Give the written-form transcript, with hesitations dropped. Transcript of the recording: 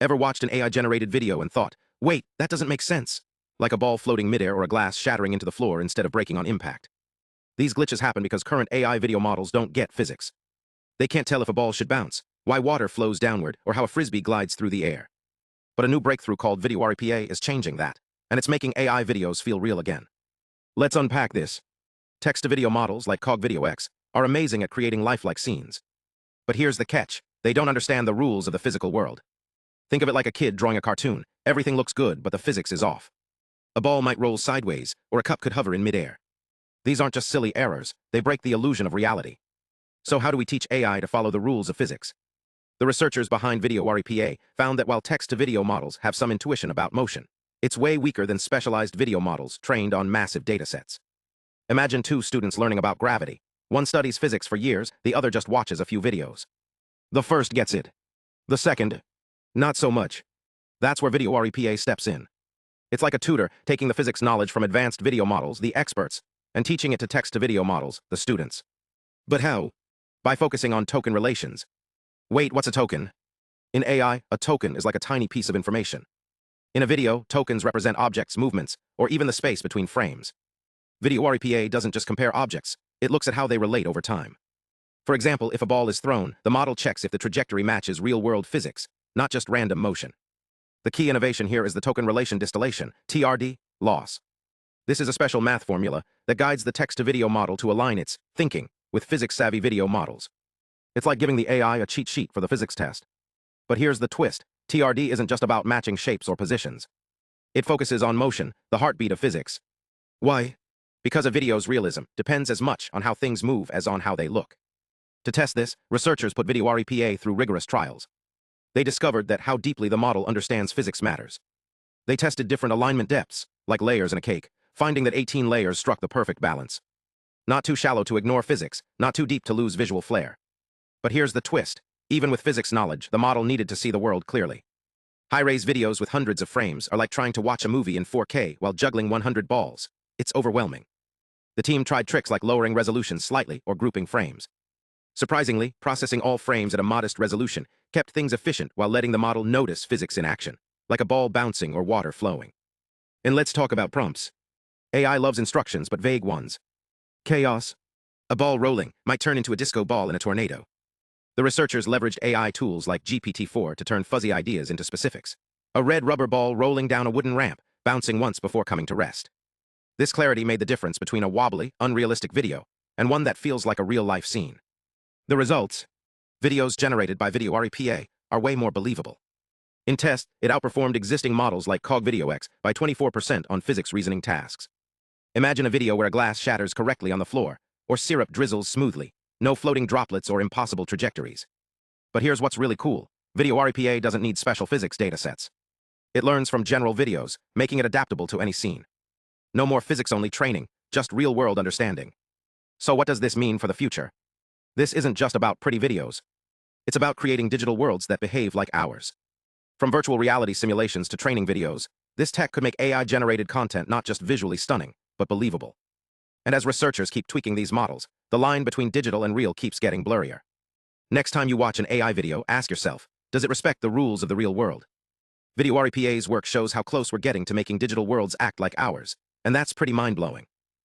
Ever watched an AI-generated video and thought, wait, that doesn't make sense? Like a ball floating midair or a glass shattering into the floor instead of breaking on impact. These glitches happen because current AI video models don't get physics. They can't tell if a ball should bounce, why water flows downward, or how a frisbee glides through the air. But a new breakthrough called VideoREPA is changing that, and it's making AI videos feel real again. Let's unpack this. Text-to-video models like CogVideoX are amazing at creating lifelike scenes. But here's the catch. They don't understand the rules of the physical world. Think of it like a kid drawing a cartoon. Everything looks good, but the physics is off. A ball might roll sideways, or a cup could hover in midair. These aren't just silly errors, they break the illusion of reality. So how do we teach AI to follow the rules of physics? The researchers behind VideoREPA found that while text-to-video models have some intuition about motion, it's way weaker than specialized video models trained on massive datasets. Imagine two students learning about gravity. One studies physics for years, the other just watches a few videos. The first gets it. The second, not so much. That's where VideoREPA steps in. It's like a tutor taking the physics knowledge from advanced video models, the experts, and teaching it to text-to-video models, the students. But how? By focusing on token relations. Wait, what's a token? In AI, a token is like a tiny piece of information. In a video, tokens represent objects, movements, or even the space between frames. VideoREPA doesn't just compare objects, it looks at how they relate over time. For example, if a ball is thrown, the model checks if the trajectory matches real-world physics, not just random motion. The key innovation here is the Token Relation Distillation, TRD, loss. This is a special math formula that guides the text-to-video model to align its thinking with physics-savvy video models. It's like giving the AI a cheat sheet for the physics test. But here's the twist. TRD isn't just about matching shapes or positions. It focuses on motion, the heartbeat of physics. Why? Because a video's realism depends as much on how things move as on how they look. To test this, researchers put VideoREPA through rigorous trials. They discovered that how deeply the model understands physics matters. They tested different alignment depths, like layers in a cake, finding that 18 layers struck the perfect balance. Not too shallow to ignore physics, not too deep to lose visual flair. But here's the twist. Even with physics knowledge, the model needed to see the world clearly. High-res videos with hundreds of frames are like trying to watch a movie in 4K while juggling 100 balls. It's overwhelming. The team tried tricks like lowering resolution slightly or grouping frames. Surprisingly, processing all frames at a modest resolution kept things efficient while letting the model notice physics in action, like a ball bouncing or water flowing. And let's talk about prompts. AI loves instructions, but vague ones. Chaos. A ball rolling might turn into a disco ball in a tornado. The researchers leveraged AI tools like GPT-4 to turn fuzzy ideas into specifics. A red rubber ball rolling down a wooden ramp, bouncing once before coming to rest. This clarity made the difference between a wobbly, unrealistic video and one that feels like a real-life scene. The results? Videos generated by VideoREPA are way more believable. In tests, it outperformed existing models like CogVideoX by 24% on physics reasoning tasks. Imagine a video where a glass shatters correctly on the floor, or syrup drizzles smoothly, no floating droplets or impossible trajectories. But here's what's really cool. VideoREPA doesn't need special physics datasets. It learns from general videos, making it adaptable to any scene. No more physics-only training, just real-world understanding. So what does this mean for the future? This isn't just about pretty videos. It's about creating digital worlds that behave like ours. From virtual reality simulations to training videos, this tech could make AI-generated content not just visually stunning, but believable. And as researchers keep tweaking these models, the line between digital and real keeps getting blurrier. Next time you watch an AI video, ask yourself, does it respect the rules of the real world? VideoREPA's work shows how close we're getting to making digital worlds act like ours, and that's pretty mind-blowing.